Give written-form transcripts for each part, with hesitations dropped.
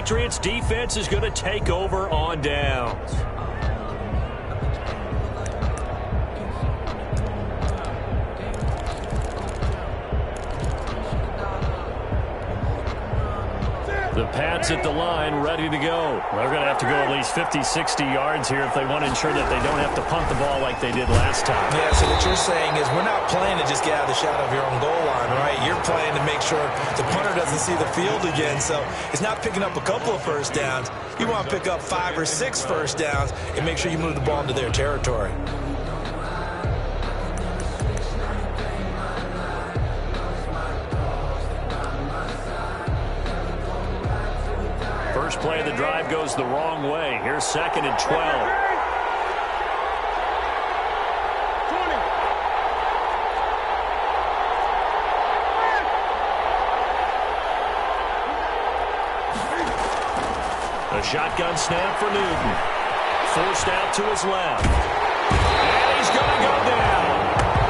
Patriots defense is going to take over on downs. The Pats at the line, ready to go. They're going to have to go at least 50, 60 yards here if they want to ensure that they don't have to punt the ball like they did last time. Yeah, so what you're saying is we're not playing to just get out of the shadow of your own goal line, right? You're playing to make sure the punter doesn't see the field again. So it's not picking up a couple of first downs. You want to pick up 5 or 6 first downs and make sure you move the ball into their territory. First play of the drive goes the wrong way. Here's 2nd and 12. A shotgun snap for Newton. Forced out to his left. And he's going to go down.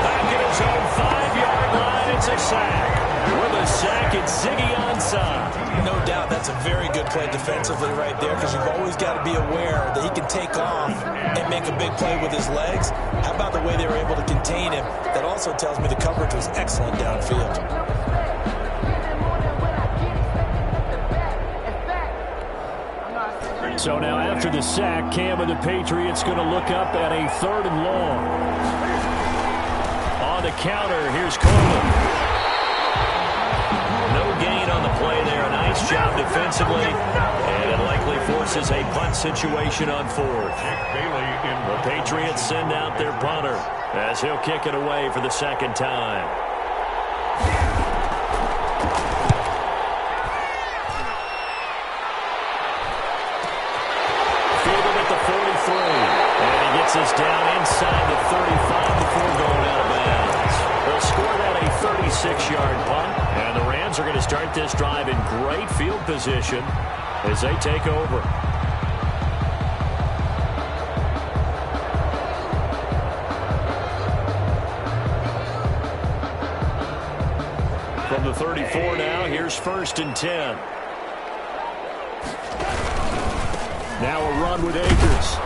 Back at his own 5-yard line, it's a sack. With a sack, it's Ziggy onside. No doubt that's a very good play defensively right there, because you've always got to be aware that he can take off and make a big play with his legs. How about the way they were able to contain him? That also tells me the coverage was excellent downfield. So now after the sack, Cam and the Patriots going to look up at a 3rd and long. On the counter, here's Coleman. No gain on the play there. A nice job defensively. And it likely forces a punt situation on 4th. The Patriots send out their punter as he'll kick it away for the 2nd time. Fielded at the 43. And he gets us down inside the 35 before going out of bounds. They'll score that a 36-yard punt. And the Rams are going to start this drive in great field position as they take over. From the 34 now, here's 1st and 10. Now a run with Akers.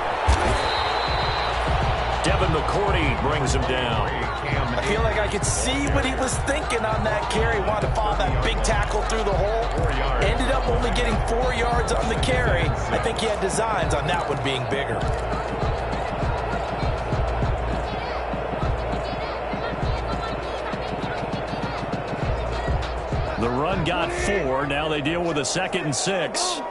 Devin McCourty brings him down. I feel like I could see what he was thinking on that carry. Wanted to follow that big tackle through the hole. Ended up only getting 4 yards on the carry. I think he had designs on that one being bigger. The run got 4. Now they deal with a 2nd and 6.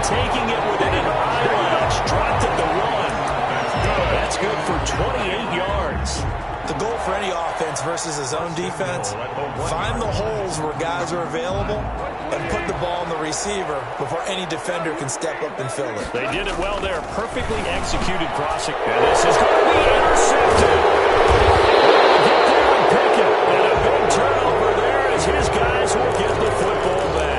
Taking it within an eyelash, dropped at the 1. That's good for 28 yards. The goal for any offense versus his own defense, find the holes where guys are available and put the ball in the receiver before any defender can step up and fill it. They did it well there. Perfectly executed crossing. And this is going to be intercepted. Get there and pick it. And a big turnover there as his guys will get the football back.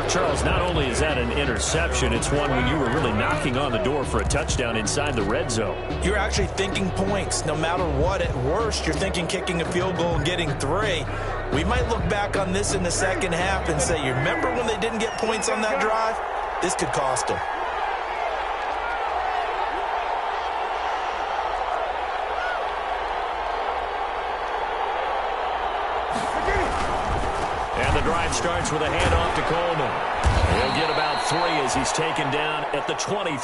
Charles, not only is that an interception, it's one when you were really knocking on the door for a touchdown inside the red zone. You're actually thinking points. No matter what, at worst, you're thinking kicking a field goal and getting 3. We might look back on this in the second half and say, you remember when they didn't get points on that drive? This could cost them. And the drive starts with a handoff to Coleman. He'll get about 3 as he's taken down at the 23.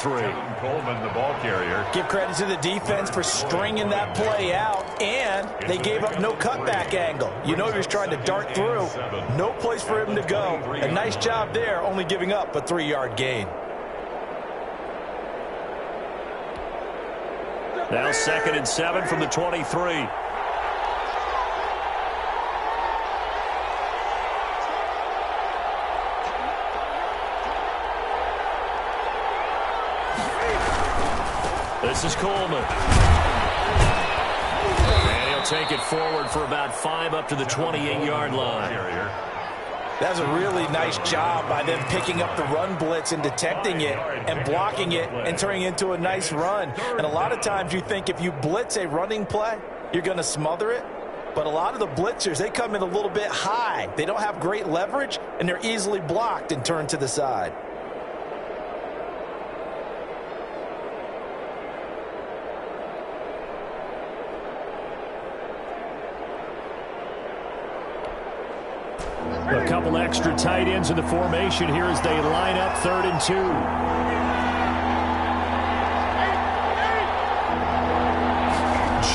Coleman, the ball carrier. Give credit to the defense for stringing that play out, and they gave up no cutback angle. You know he was trying to dart through. No place for him to go. A nice job there, only giving up a 3-yard gain. Now 2nd and 7 from the 23. This is Coleman. And he'll take it forward for about 5 up to the 28-yard line. That's a really nice job by them picking up the run blitz and detecting it and blocking it and turning it into a nice run. And a lot of times you think if you blitz a running play, you're going to smother it. But a lot of the blitzers, they come in a little bit high. They don't have great leverage, and they're easily blocked and turned to the side. A couple extra tight ends in the formation here as they line up 3rd and 2.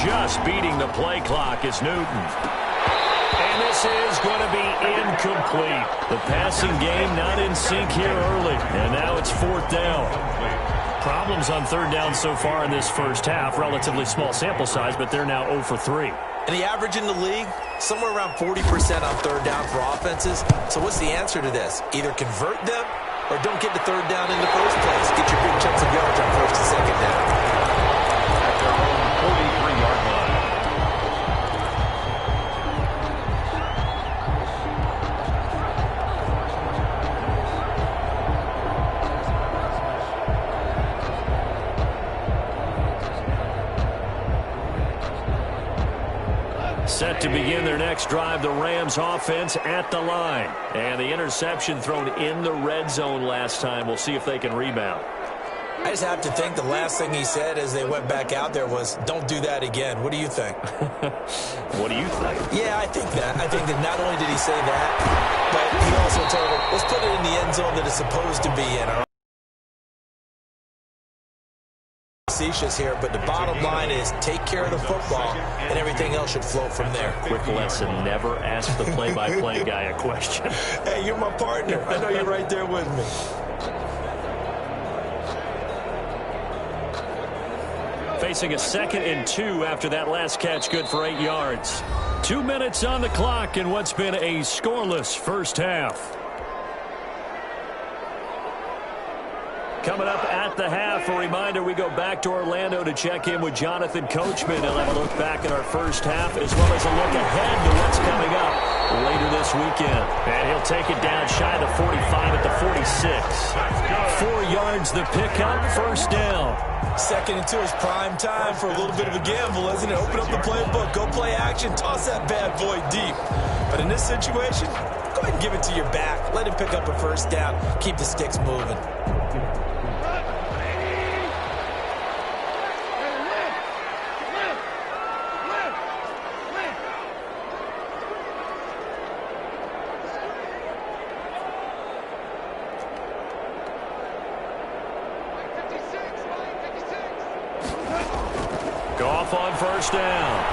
Just beating the play clock is Newton. And this is going to be incomplete. The passing game not in sync here early. And now it's 4th down. Problems on 3rd down so far in this first half. Relatively small sample size, but they're now 0 for 3. And the average in the league, somewhere around 40% on 3rd down for offenses. So what's the answer to this? Either convert them or don't get to 3rd down in the first place. Get your big chunks of yards on 1st and 2nd down. At their own 43-yard line. Set to begin their next drive, the Rams offense at the line. And the interception thrown in the red zone last time. We'll see if they can rebound. I just have to think the last thing he said as they went back out there was, don't do that again. What do you think? What do you think? Yeah, I think that. I think that not only did he say that, but he also told him, let's put it in the end zone that it's supposed to be in. Facetious here, but the bottom line is take care of the football, and everything else should flow from there. Quick lesson, never ask the play-by-play guy a question. Hey, you're my partner. I know you're right there with me. Facing a 2nd and 2 after that last catch, good for 8 yards. 2 minutes on the clock in what's been a scoreless first half. Coming up at the half, a reminder, we go back to Orlando to check in with Jonathan Coachman. He'll have a look back at our first half as well as a look ahead to what's coming up later this weekend. And he'll take it down shy of the 45 at the 46. 4 yards the pickup, 1st down. 2nd and 2 is prime time for a little bit of a gamble, isn't it? Open up the playbook, go play action, toss that bad boy deep. But in this situation, go ahead and give it to your back. Let him pick up a 1st down. Keep the sticks moving. Goff on 1st down.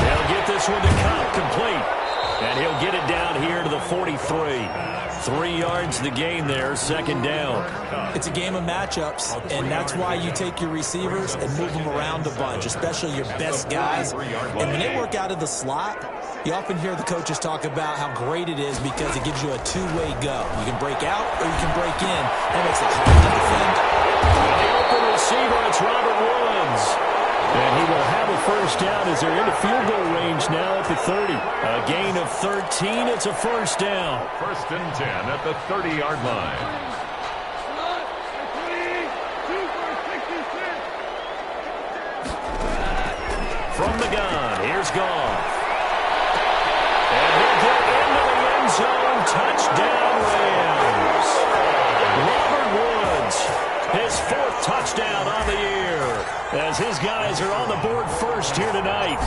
They'll get this one to Cup, complete. And he'll get it down here to the 43. 3 yards the gain there, 2nd down. It's a game of matchups, and that's why you take your receivers and move them around a bunch, especially your best guys. And when they work out of the slot, you often hear the coaches talk about how great it is because it gives you a two-way go. You can break out or you can break in. That makes it hard to defend. The open receiver, it's Robert Woods. And he will have a 1st down as they're into field goal range now at the 30. A gain of 13, it's a 1st down. 1st and 10 at the 30-yard line. From the gun, here's Goff. And he'll get into the end zone. Touchdown, Rams. Robert Woods, his 4th touchdown on the year, as his guys are on the board first here tonight.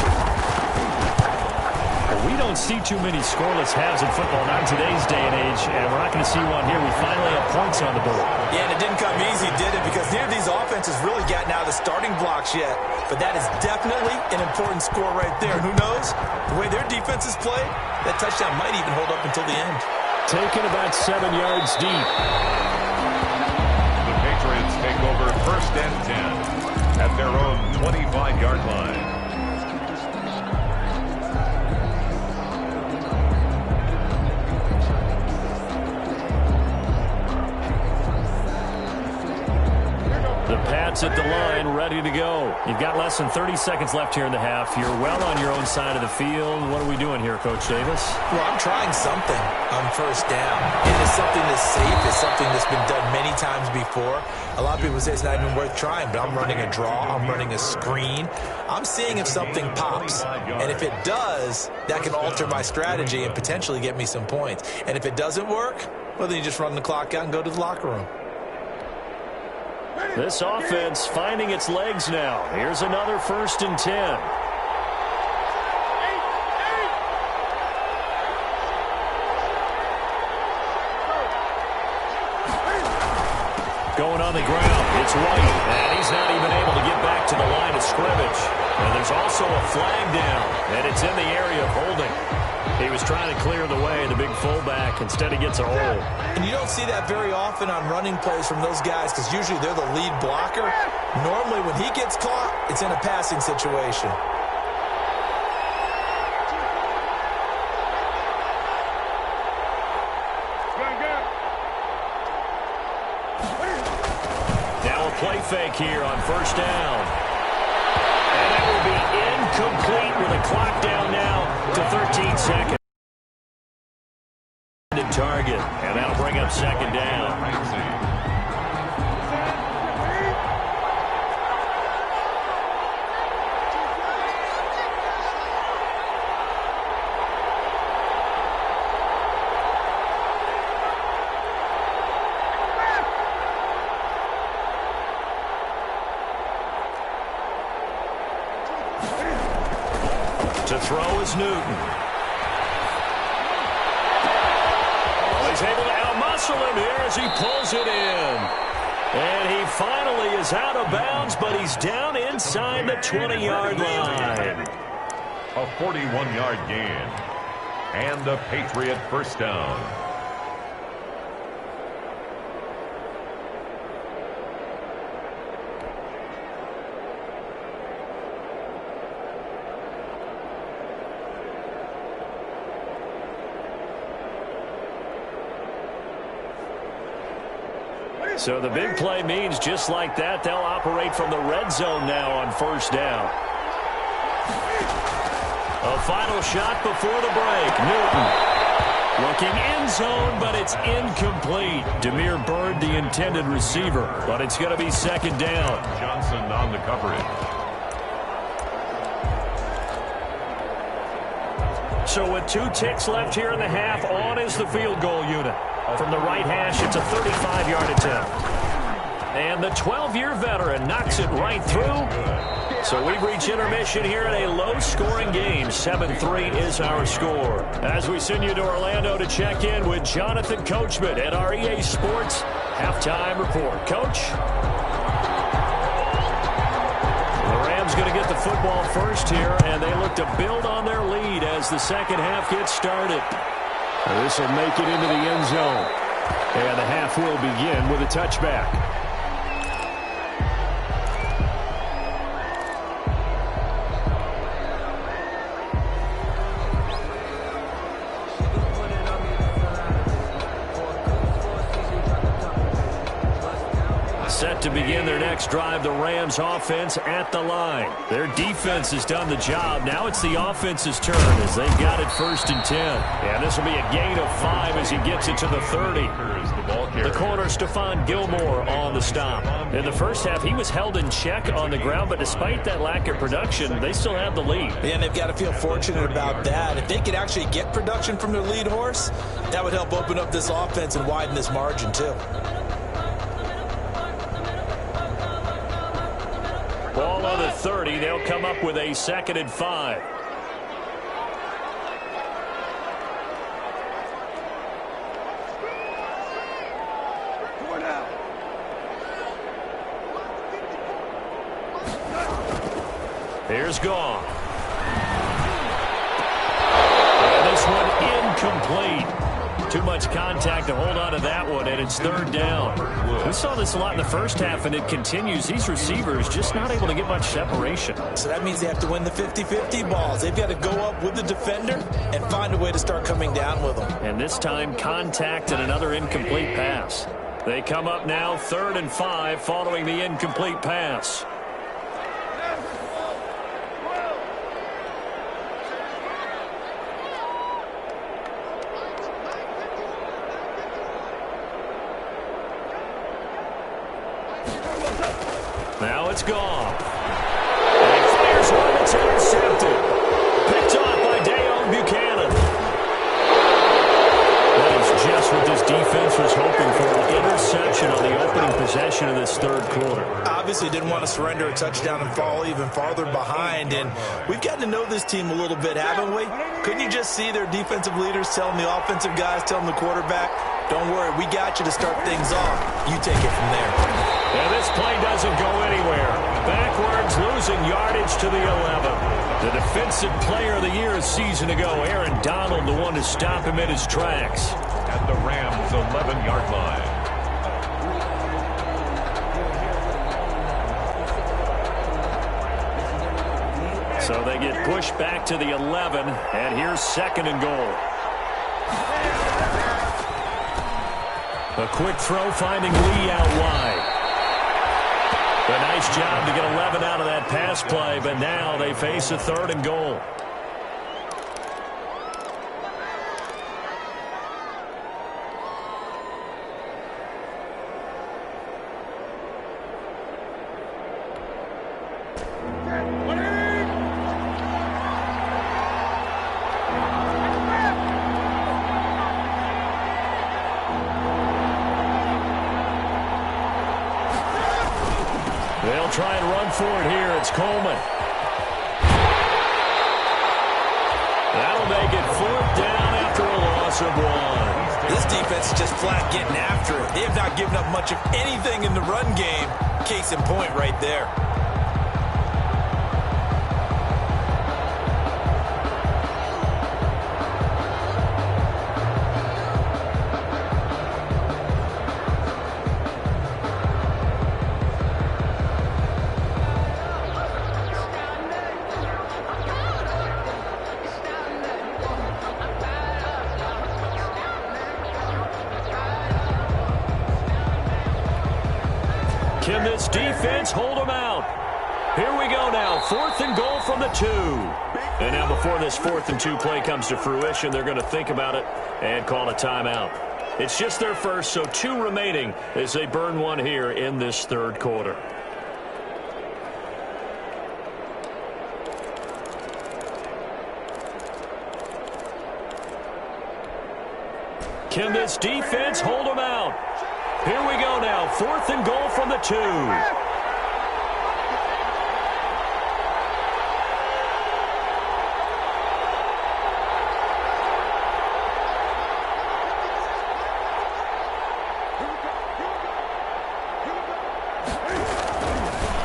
We don't see too many scoreless halves in football, not in today's day and age, and we're not going to see one here. We finally have points on the board. Yeah, and it didn't come easy, did it? Because neither of these offenses really gotten out of the starting blocks yet. But that is definitely an important score right there. And who knows? The way their defense is played, that touchdown might even hold up until the end. Taken about 7 yards deep. The Patriots take over 1st and 10 at their own 25-yard line. The pads at the line, ready to go. You've got less than 30 seconds left here in the half. You're well on your own side of the field. What are we doing here, Coach Davis? Well, I'm trying something on first down. And it's something that's safe. It's something that's been done many times before. A lot of people say it's not even worth trying, but I'm running a draw. I'm running a screen. I'm seeing if something pops. And if it does, that can alter my strategy and potentially get me some points. And if it doesn't work, well, then you just run the clock out and go to the locker room. This offense finding its legs now. Here's another 1st and 10. Going on the ground, it's White, and he's not even able to get back to the line of scrimmage. And there's also a flag down, and it's in the area of holding. He was trying to clear the way, the big fullback. Instead, he gets a hold. And you don't see that very often on running plays from those guys because usually they're the lead blocker. Normally, when he gets caught, it's in a passing situation. Now a play fake here on first down. And that will be incomplete with a clock down now to 13 seconds. Target, and that'll bring up 2nd down. To throw is Newton. He's able to out-muscle him here as he pulls it in. And he finally is out of bounds, but he's down inside the 20-yard line. A 41-yard gain. And a Patriot first down. So the big play means just like that, they'll operate from the red zone now on first down. A final shot before the break. Newton looking end zone, but it's incomplete. Demir Bird, the intended receiver, but it's going to be 2nd down. Johnson on the coverage. So with 2 ticks left here in the half, on is the field goal unit. From the right hash, it's a 35-yard attempt. And the 12-year veteran knocks it right through. So we've reached intermission here in a low-scoring game. 7-3 is our score. As we send you to Orlando to check in with Jonathan Coachman at our EA Sports Halftime Report. Coach? The Rams going to get the football first here, and they look to build on their lead as the second half gets started. This will make it into the end zone. And the half will begin with a touchback. Set to begin their next drive, the Rams offense at the line. Their defense has done the job. Now it's the offense's turn as they've got it 1st and 10. And this will be a gain of 5 as he gets it to the 30. The corner, Stephon Gilmore, on the stop. In the first half, he was held in check on the ground, but despite that lack of production, they still have the lead. And they've got to feel fortunate about that. If they could actually get production from their lead horse, that would help open up this offense and widen this margin, too. Ball on the 30. They'll come up with a 2nd and 5. Here's Gong. And this one incomplete. Too much contact to hold on to that one, and it's 3rd down. We saw this a lot in the first half, and it continues. These receivers just not able to get much separation. So that means they have to win the 50-50 balls. They've got to go up with the defender and find a way to start coming down with them. And this time, contact and another incomplete pass. They come up now 3rd and 5 following the incomplete pass. Now it's gone. And he fires one that's intercepted. Picked off by Dayon Buchanan. That is just what this defense was hoping for. An interception on the opening possession of this 3rd quarter. Obviously didn't want to surrender a touchdown and fall even farther behind. And we've gotten to know this team a little bit, haven't we? Couldn't you just see their defensive leaders telling the offensive guys, telling the quarterback, don't worry, we got you to start things off. You take it from there. And this play doesn't go anywhere. Backwards, losing yardage to the 11. The defensive player of the year a season ago, Aaron Donald, the one to stop him in his tracks. At the Rams' 11-yard line. So they get pushed back to the 11, and here's 2nd and goal. A quick throw finding Lee out wide. A nice job to get 11 out of that pass play, but now they face a 3rd and goal. They'll try and run for it here. It's Coleman. That'll make it 4th down after a loss of 1. This defense is just flat getting after it. They have not given up much of anything in the run game. Case in point right there. Can this defense hold them out? Here we go now. 4th and goal from the 2. And now before this 4th and 2 play comes to fruition, they're going to think about it and call a timeout. It's just their first, so 2 remaining as they burn one here in this 3rd quarter. Can this defense hold them out? Here we go now. 4th and goal from the 2.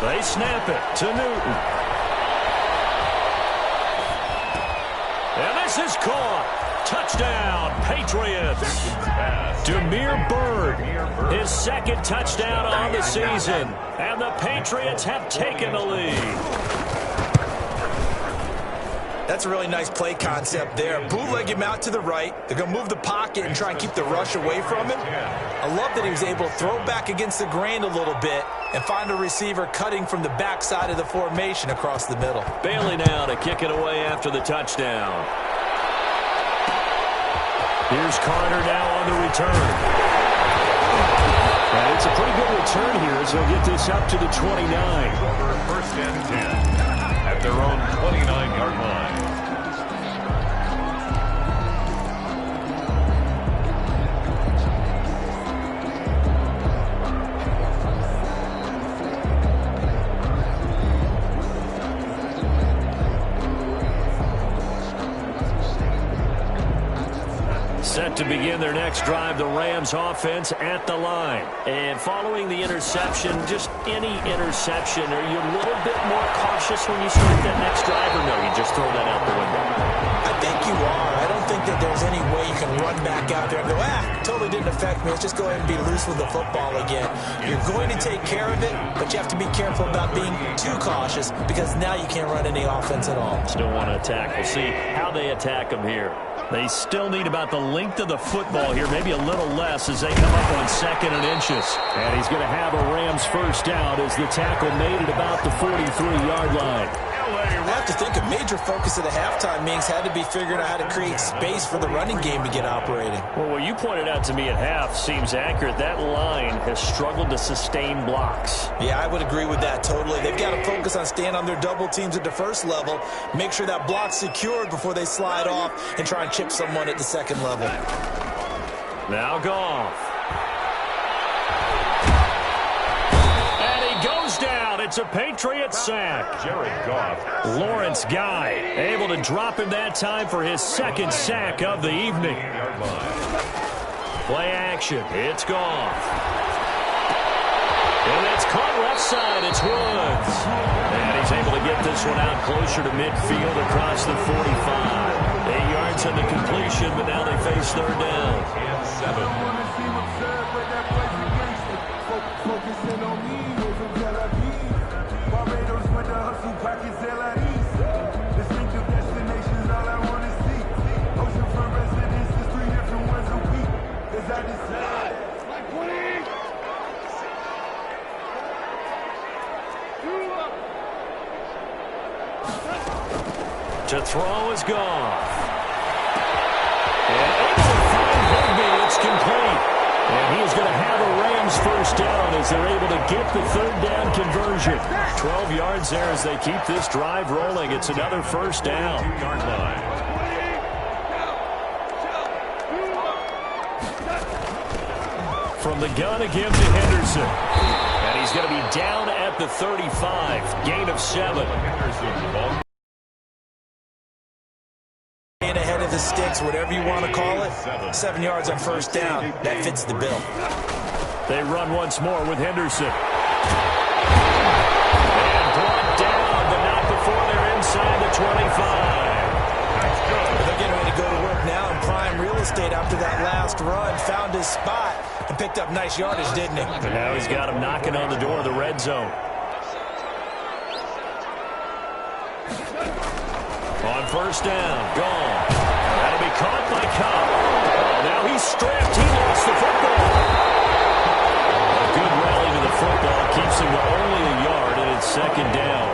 They snap it to Newton. And this is caught. Touchdown, Patriots. Damiere Byrd, his 2nd touchdown on the season. And the Patriots have taken the lead. That's a really nice play concept there. Bootleg him out to the right. They're going to move the pocket and try and keep the rush away from him. I love that he was able to throw back against the grain a little bit and find a receiver cutting from the backside of the formation across the middle. Bailey now to kick it away after the touchdown. Here's Carter now on the return. And it's a pretty good return here as they'll get this up to the 29. 1st and 10 at their own 29-yard line. Set to begin their next drive, the Rams offense at the line. And following the interception, just any interception, are you a little bit more cautious when you start that next drive, or no, you just throw that out the window? I think you are. I don't think that there's any way you can run back out there and go, totally didn't affect me. Let's just go ahead and be loose with the football again. You're going to take care of it, but you have to be careful about being too cautious because now you can't run any offense at all. Still want to attack. We'll see how they attack them here. They still need about the length of the football here, maybe a little less as they come up on 2nd and inches. And he's going to have a Rams first down as the tackle made it about the 43-yard line. I have to think a major focus of the halftime meetings had to be figuring out how to create space for the running game to get operating. Well, what you pointed out to me at half seems accurate. That line has struggled to sustain blocks. Yeah, I would agree with that totally. They've got to focus on staying on their double teams at the first level, make sure that block's secured before they slide off and try and chip someone at the second level. Now Goff. Down. It's a Patriot sack. Jared Goff. Lawrence Guy able to drop him that time for his 2nd sack of the evening. Play action. It's Goff. And it's caught left side. It's Woods. And he's able to get this one out closer to midfield across the 45. 8 yards on the completion, but now they face 3rd down. And 7. To throw is Goff. And able to find Higbee. It's complete. And he is going to have a Rams first down as they're able to get the 3rd down conversion. 12 yards there as they keep this drive rolling. It's another first down. 2-yard line. From the gun again to Henderson. And he's going to be down at the 35. Gain of 7. Henderson, the ball. Ahead of the sticks, whatever you want to call it. 7 yards on first down. That fits the bill. They run once more with Henderson. And brought down, but not before they're inside the 25. They're getting ready to go to work now in prime real estate after that last run. Found his spot and picked up nice yardage, didn't he? And now he's got him knocking on the door of the red zone. On first down, gone. That'll be caught by Cobb. Oh, now he's stripped. He lost the football. A good rally to the football keeps him to only a yard, and it's 2nd down.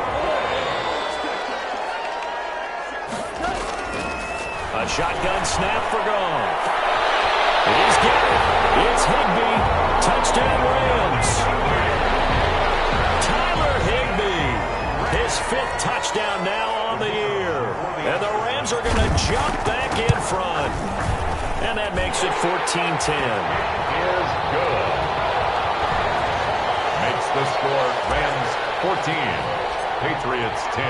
A shotgun snap for Goff. He's got it. It's Higbee. Touchdown Rams. Tyler Higbee. His 5th touchdown now on the year. And the Rams are going to jump back in front. And that makes it 14-10. Is good. Makes the score Rams 14. Patriots 10.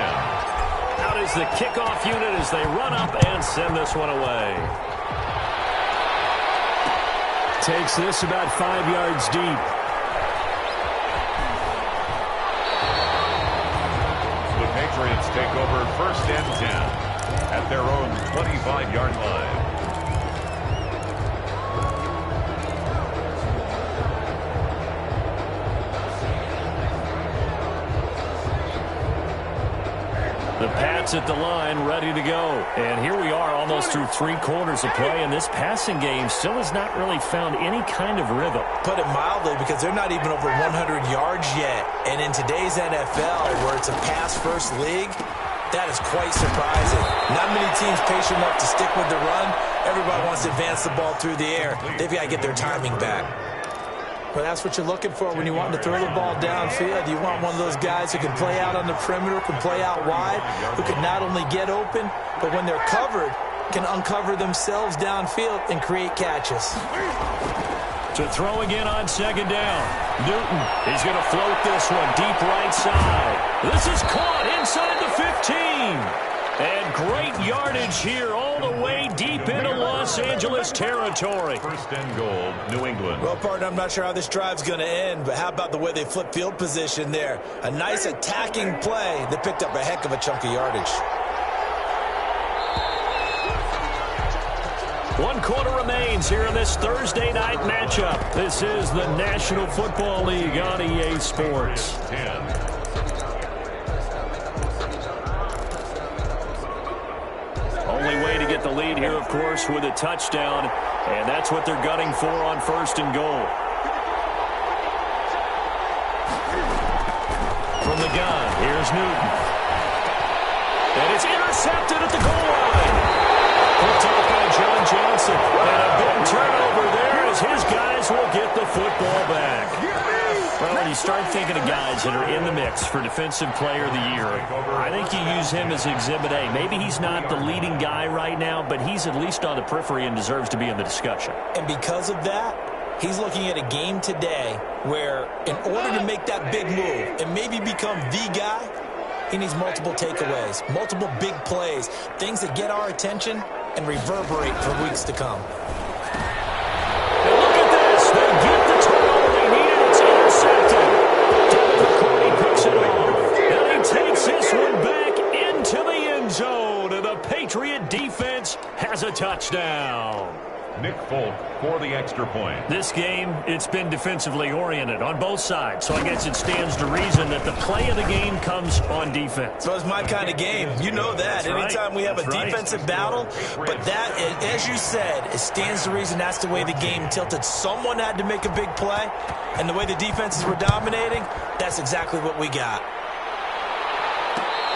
Out is the kickoff unit as they run up and send this one away. Takes this about 5 yards deep. The Patriots take over 1st and 10 at their own 25-yard line. The Pats at the line, ready to go. And here we are almost through 3 quarters of play, and this passing game still has not really found any kind of rhythm. Put it mildly, because they're not even over 100 yards yet. And in today's NFL, where it's a pass-first league, that is quite surprising. Not many teams patient enough to stick with the run. Everybody wants to advance the ball through the air. They've got to get their timing back. Well, that's what you're looking for when you want to throw the ball downfield. You want one of those guys who can play out on the perimeter, can play out wide, who can not only get open, but when they're covered, can uncover themselves downfield and create catches. To throw again on 2nd down. Newton, he's going to float this one deep right side. This is caught inside the 15. And great yardage here all the way deep into Los Angeles territory. 1st and goal, New England. Well, partner, I'm not sure how this drive's going to end, but how about the way they flip field position there? A nice attacking play that picked up a heck of a chunk of yardage. 1 quarter remains here in this Thursday night matchup. This is the National Football League on EA Sports. 10. Only way to get the lead lead here, of course, with a touchdown, and that's what they're gunning for on 1st and goal. From the gun, here's Newton. And it's intercepted at the goal line. Picked up by John Johnson. And a big turnover there as his guys will get the football back. Well, when you start thinking of guys that are in the mix for Defensive Player of the Year, I think you use him as Exhibit A. Maybe he's not the leading guy right now, but he's at least on the periphery and deserves to be in the discussion. And because of that, he's looking at a game today where in order to make that big move and maybe become the guy, he needs multiple takeaways, multiple big plays, things that get our attention and reverberate for weeks to come. And look at this. They get the turnover they needed. It's intercepted. David McCourty picks it off. And he takes this one back into the end zone. And the Patriot defense has a touchdown. Nick Folk for the extra point. This game, it's been defensively oriented on both sides, so I guess it stands to reason that the play of the game comes on defense. So it's my kind of game. You know that. That's anytime right. we have That's a right. defensive battle, but that, as you said, it stands to reason that's the way the game tilted. Someone had to make a big play, and the way the defenses were dominating, that's exactly what we got.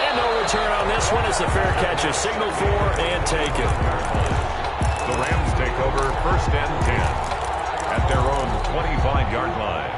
And no return on this one as the fair catch is signaled for and taken. The Rams take over 1st and 10 at their own 25-yard line.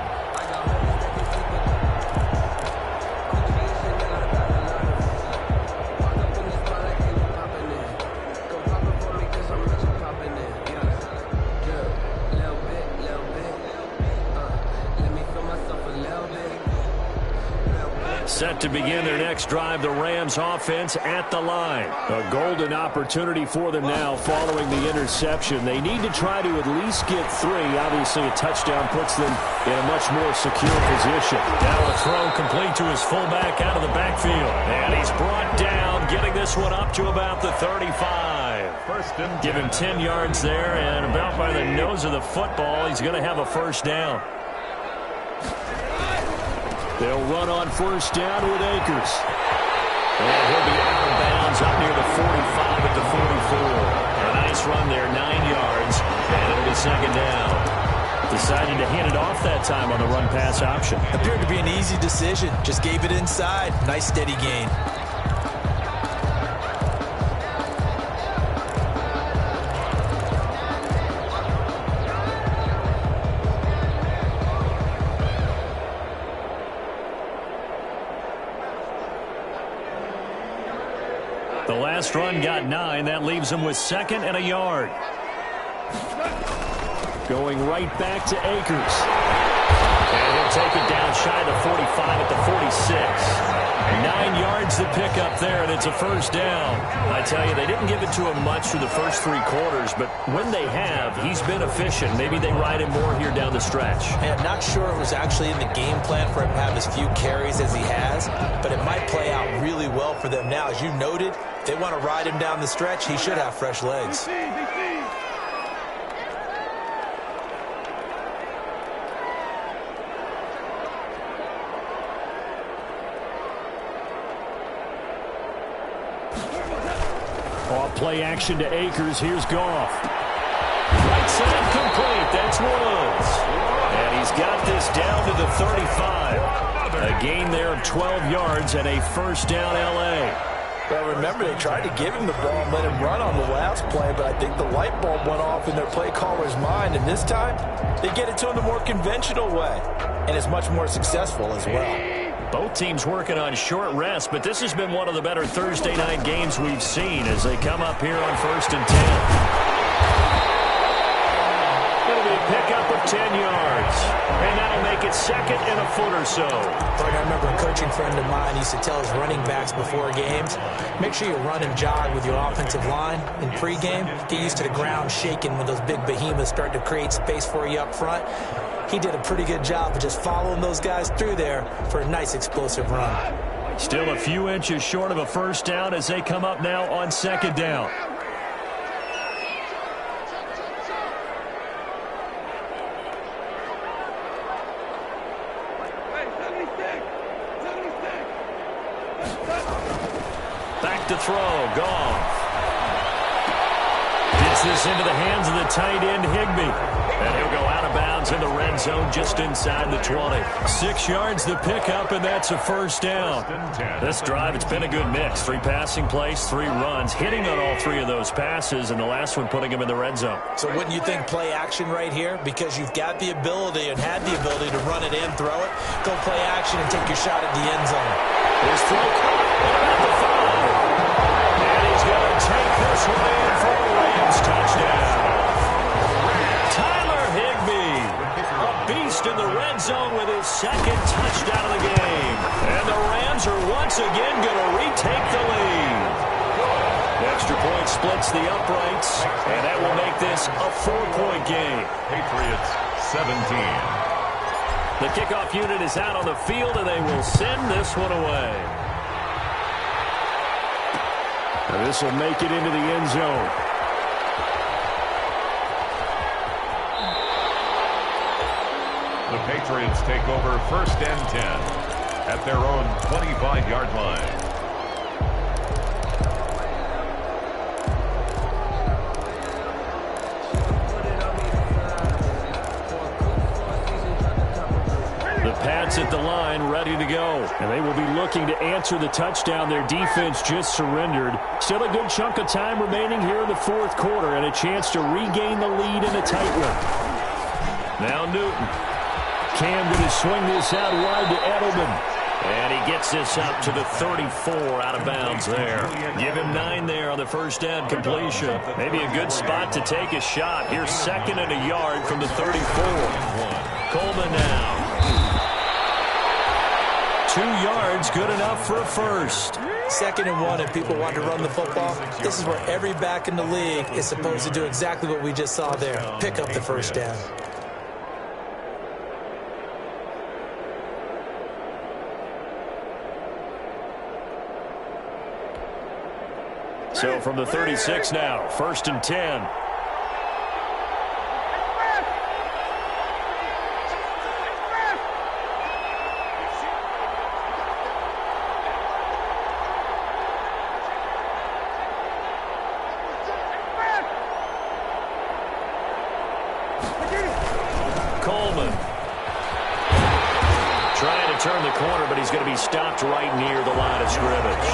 Set to begin their next drive, the Rams offense at the line. A golden opportunity for them now following the interception. They need to try to at least get 3. Obviously, a touchdown puts them in a much more secure position. Now a throw complete to his fullback out of the backfield. And he's brought down, getting this one up to about the 35. 1st and 10. Give him 10 yards there, and about by the nose of the football, he's going to have a 1st down. They'll run on 1st down with Akers. And he'll be out of bounds up near the 45 at the 44. A nice run there, 9 yards, and it'll be 2nd down. Decided to hand it off that time on the run-pass option. Appeared to be an easy decision. Just gave it inside. Nice steady gain. The last run got 9. That leaves him with 2nd and a yard. Going right back to Akers. And he'll take it down shy of the 45 at the 46. 9 yards to pick up there, and it's a 1st down. I tell you, they didn't give it to him much through the first 3 quarters, but when they have, he's been efficient. Maybe they ride him more here down the stretch. I'm not sure it was actually in the game plan for him to have as few carries as he has, but it might play out really well for them now. As you noted, they want to ride him down the stretch. He should have fresh legs. Off play action to Akers. Here's Goff. Right side complete. That's Woods. And he's got this down to the 35. A gain there of 12 yards and a 1st down L.A. Well, remember, they tried to give him the ball and let him run on the last play, but I think the light bulb went off in their play caller's mind, and this time, they get it to him the more conventional way, and it's much more successful as well. Both teams working on short rest, but this has been one of the better Thursday night games we've seen as they come up here on 1st and 10. It'll be a pickup of 10 yards, and that'll make it 2nd and a foot or so. Like I remember a coaching friend of mine used to tell his running backs before games, make sure you run and jog with your offensive line in pregame. Get used to the ground shaking when those big behemoths start to create space for you up front. He did a pretty good job of just following those guys through there for a nice explosive run. Still a few inches short of a 1st down as they come up now on 2nd down. Back to throw, Goff. Gets this into the hands of the tight end, Higbee. And he'll go out of bounds in the red zone just inside the 20. 6 yards the pickup, and that's a first down. This drive, it's been a good mix. 3 passing plays, 3 runs, hitting on all 3 of those passes, and the last one putting him in the red zone. So wouldn't you think play action right here? Because you've got the ability and had the ability to run it in, throw it, go play action, and take your shot at the end zone. His throw at the 5. And he's going to take this one in for a Rams touchdown. Tyler Higbee, a beast in the red zone with his 2nd touchdown of the game. And the Rams are once again going to retake the lead. Extra point splits the uprights, and that will make this a 4-point game. Patriots 17. The kickoff unit is out on the field, and they will send this one away. And this will make it into the end zone. The Patriots take over 1st and 10 at their own 25-yard line. The Pats at the line, ready to go. And they will be looking to answer the touchdown their defense just surrendered. Still a good chunk of time remaining here in the 4th quarter and a chance to regain the lead in a tight one. Now Newton. Cam going to swing this out wide to Edelman. And he gets this up to the 34, out of bounds there. Give him 9 there on the first down completion. Maybe a good spot to take a shot. Here's 2nd and a yard from the 34. Coleman now. 2 yards, good enough for a first. 2nd and 1, and people want to run the football. This is where every back in the league is supposed to do exactly what we just saw there. Pick up the first down. So from the 36 now, 1st and 10. Coleman. Trying to turn the corner, but he's going to be stopped right near the line of scrimmage.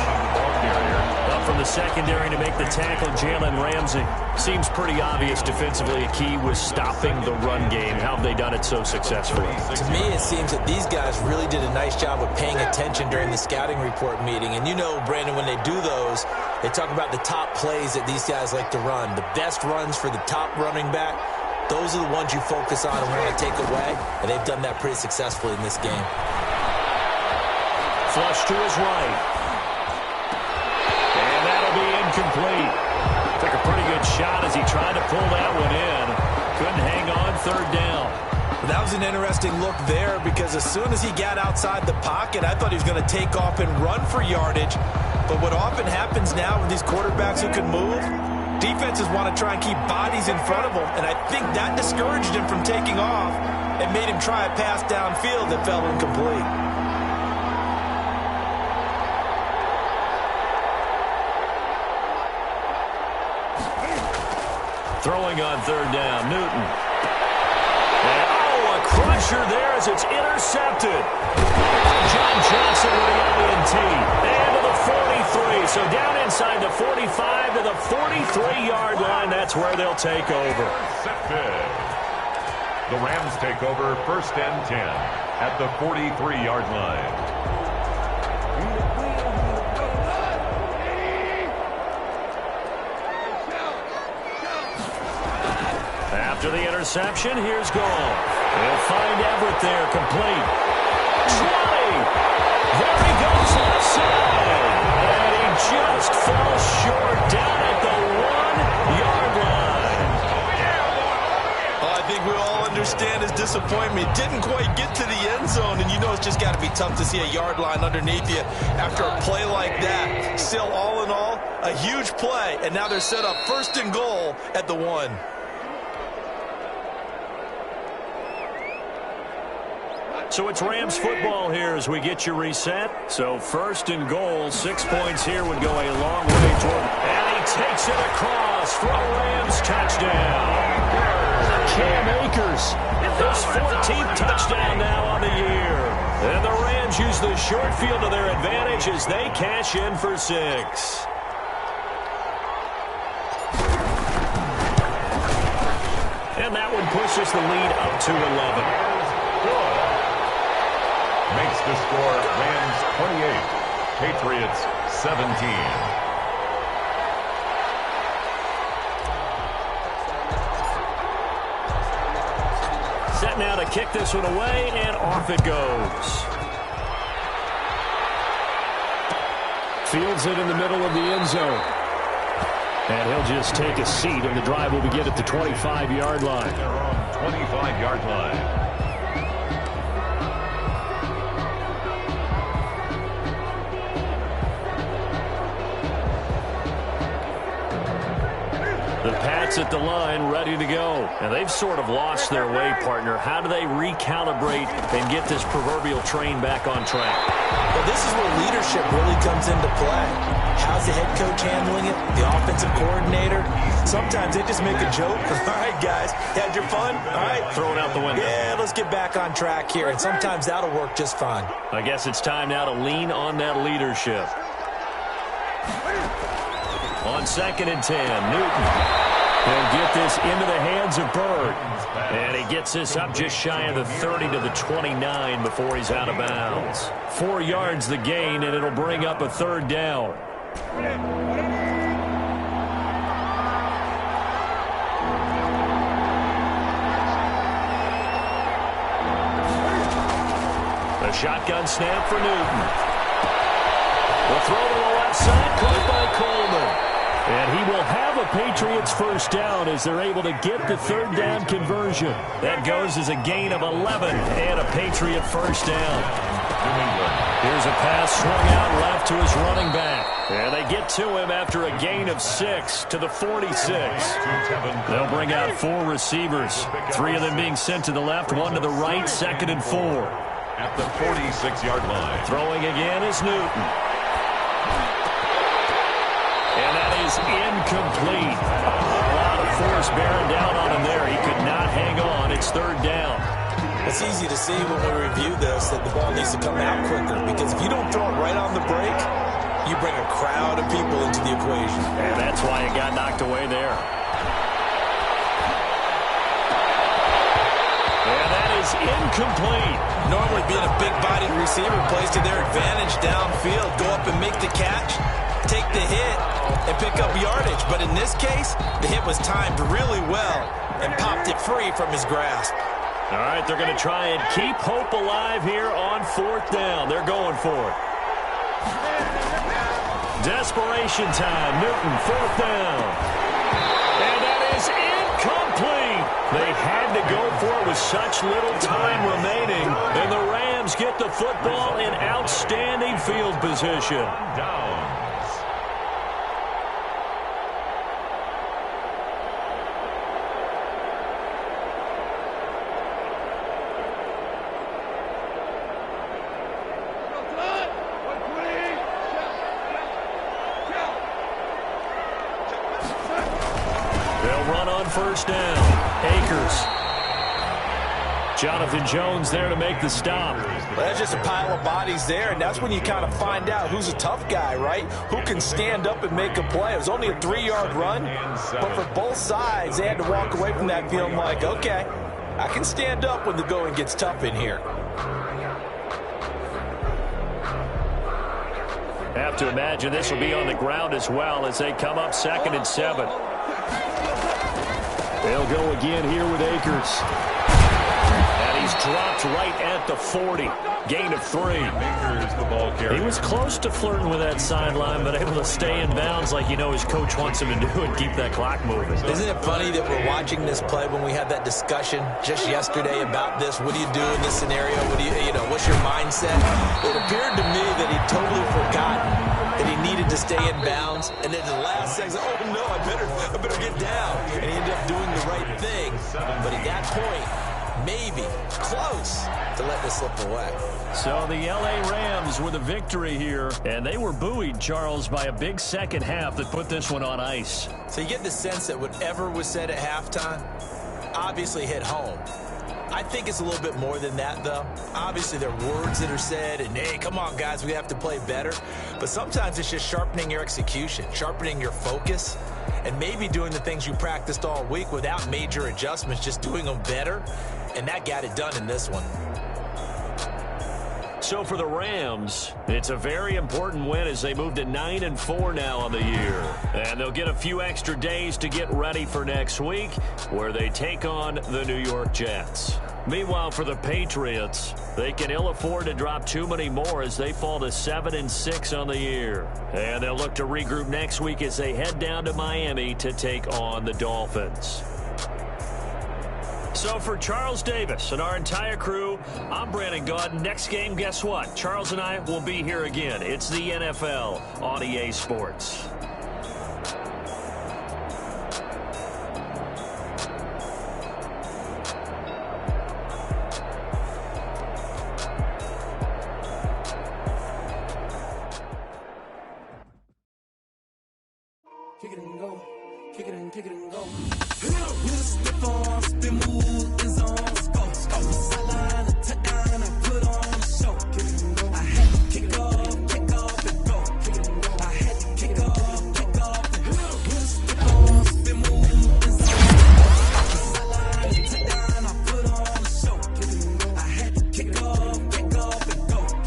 Up from the secondary to make the tackle, Jalen Ramsey. Seems pretty obvious defensively a key was stopping the run game. How have they done it so successfully? To me, it seems that these guys really did a nice job of paying attention during the scouting report meeting. And you know, Brandon, when they do those, they talk about the top plays that these guys like to run. The best runs for the top running back. Those are the ones you focus on and want to take away. And they've done that pretty successfully in this game. Flush to his right. Incomplete. Took a pretty good shot as he tried to pull that one in. Couldn't hang on, 3rd down. That was an interesting look there because as soon as he got outside the pocket, I thought he was going to take off and run for yardage. But what often happens now with these quarterbacks who can move, defenses want to try and keep bodies in front of them. And I think that discouraged him from taking off and made him try a pass downfield that fell incomplete. Throwing on 3rd down, Newton. And, a crusher there as it's intercepted. John Johnson with the INT. And to the 43. So down inside the 45 to the 43-yard line. That's where they'll take over. The Rams take over 1st and 10 at the 43-yard line. After the interception, here's goal. They'll find Everett there, complete. 20. There he goes left side. And he just falls short down at the 1-yard line. I think we all understand his disappointment. Didn't quite get to the end zone, and you know it's just got to be tough to see a yard line underneath you after a play like that. Still, all in all, a huge play, and now they're set up 1st and goal at the 1. So it's Rams football here as we get you reset. So first and goal, 6 points here would go a long way toward. And he takes it across for a Rams touchdown. Cam Akers, his 14th touchdown now on the year. And the Rams use the short field to their advantage as they cash in for 6. And that one pushes the lead up to 11. Makes the score Rams 28, Patriots 17. Set now to kick this one away, and off it goes. Fields it in the middle of the end zone. And he'll just take a seat, and the drive will begin at the 25-yard line. Their own 25-yard line. The Pats at the line, ready to go. And they've sort of lost their way, partner. How do they recalibrate and get this proverbial train back on track? Well, this is where leadership really comes into play. How's the head coach handling it? The offensive coordinator? Sometimes they just make a joke. All right, guys, had your fun? All right. Throw it out the window. Yeah, let's get back on track here. And sometimes that'll work just fine. I guess it's time now to lean on that leadership. On 2nd and 10, Newton. He'll get this into the hands of Bird. And he gets this up just shy of the 30 to the 29 before he's out of bounds. 4 yards the gain, and it'll bring up a 3rd down. A shotgun snap for Newton. The throw to the left side, caught by Coleman. And he will have a Patriots first down as they're able to get the 3rd down conversion. That goes as a gain of 11 and a Patriot first down. Here's a pass swung out left to his running back. And they get to him after a gain of 6 to the 46. They'll bring out 4 receivers. 3 of them being sent to the left, 1 to the right, 2nd and 4. At the 46-yard line. Throwing again is Newton. And that is incomplete. A lot of force bearing down on him there. He could not hang on. It's 3rd down. It's easy to see when we review this that the ball needs to come out quicker, because if you don't throw it right on the break, you bring a crowd of people into the equation. And that's why it got knocked away there. And that is incomplete. Normally being a big-bodied receiver plays to their advantage downfield. Go up and make the catch, take the hit, and pick up yardage. But in this case, the hit was timed really well and popped it free from his grasp. All right, they're going to try and keep hope alive here on 4th down. They're going for it. Desperation time. Newton, 4th down. And that is incomplete. They had to go for it with such little time remaining. And the Rams get the football in outstanding field position. Down. First down. Akers. Jonathan Jones there to make the stop. Well, that's just a pile of bodies there, and that's when you kind of find out who's a tough guy, right? Who can stand up and make a play. It was only a 3-yard run, but for both sides, they had to walk away from that feeling like, okay, I can stand up when the going gets tough in here. Have to imagine this will be on the ground as well as they come up 2nd and 7. They'll go again here with Akers. And he's dropped right at the 40. Gain of 3. Akers, the ball carrier. He was close to flirting with that sideline, but able to stay in bounds like you know his coach wants him to do and keep that clock moving. Isn't it funny that we're watching this play when we had that discussion just yesterday about this? What do you do in this scenario? What do you know, what's your mindset? It appeared to me that he'd totally forgotten that he needed to stay in bounds, and then the last second, oh no, I better get down. And he ended up doing the right thing. But at that point, maybe close to let this slip away. So the L.A. Rams with a victory here, and they were buoyed, Charles, by a big second half that put this one on ice. So you get the sense that whatever was said at halftime obviously hit home. I think it's a little bit more than that, though. Obviously, there are words that are said, and, hey, come on, guys, we have to play better. But sometimes it's just sharpening your execution, sharpening your focus, and maybe doing the things you practiced all week without major adjustments, just doing them better, and that got it done in this one. So for the Rams, it's a very important win as they move to 9-4 now on the year. And they'll get a few extra days to get ready for next week, where they take on the New York Jets. Meanwhile, for the Patriots, they can ill afford to drop too many more as they fall to 7-6 on the year. And they'll look to regroup next week as they head down to Miami to take on the Dolphins. So for Charles Davis and our entire crew, I'm Brandon Gaudin. Next game, guess what? Charles and I will be here again. It's the NFL on EA Sports. Kick it and go. Kick it and go. With a stiff arm, spin move, in zone, scope. Sideline, a touchdown, I put on a show. Kick it and go. I had to kick off and go. Kick it and go. I had to kick off and go. With a stiff arm, spin move, in zone, sideline, a touchdown, I put on a show. Kick it and go. I had to kick off and go.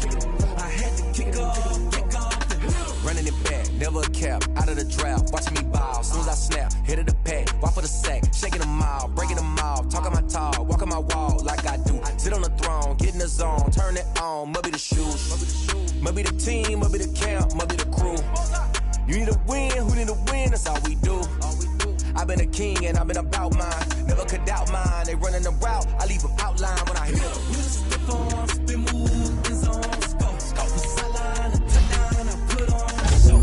Kick it and go. I had to kick off and go. Running it back, never a cap, out of the draft, watching me ball, soon as I snap, hit of the pack, walk for the sack, shaking them out, breaking them off, talking my talk, walking my wall like I do, sit on the throne, get in the zone, turn it on, must be the shoes, must be the team, must be the camp, must be the crew, you need to win, who need to win, that's all we do, I've been a king and I've been about mine, never could doubt mine, they running the route, I leave them outline when I hit them. With a stiff arm, spin move, in zone, scope. Sideline, a touchdown, I put on a show.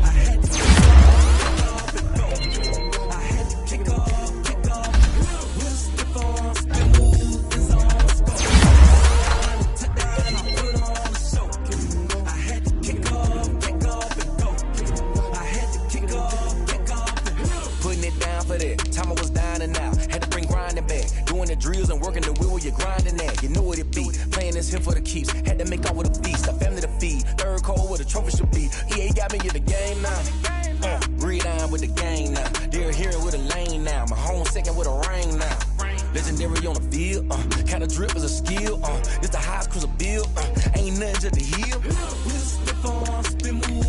I had to kick off. With a stiff arm, spin move, in zone, scope. Sideline, a touchdown, I put on a show. I had to kick off and go. I had to kick off and go. Putting it down for that. Time I was down and out. Had to bring grinding back. Doing the drills and working the wheel where you're grinding at. You know what it be. Playing this here for the keeps. Had to make off with a feast. A family to feed. Third cold where the trophy should be. EA got me in the game now. Breathe down with the game now. They're here with a lane now. My home second with a ring now. Legendary on the field. Kinda drip is a skill. It's the highest cruiser bill. Ain't nothing to the heel. With a stiff arm, spin move.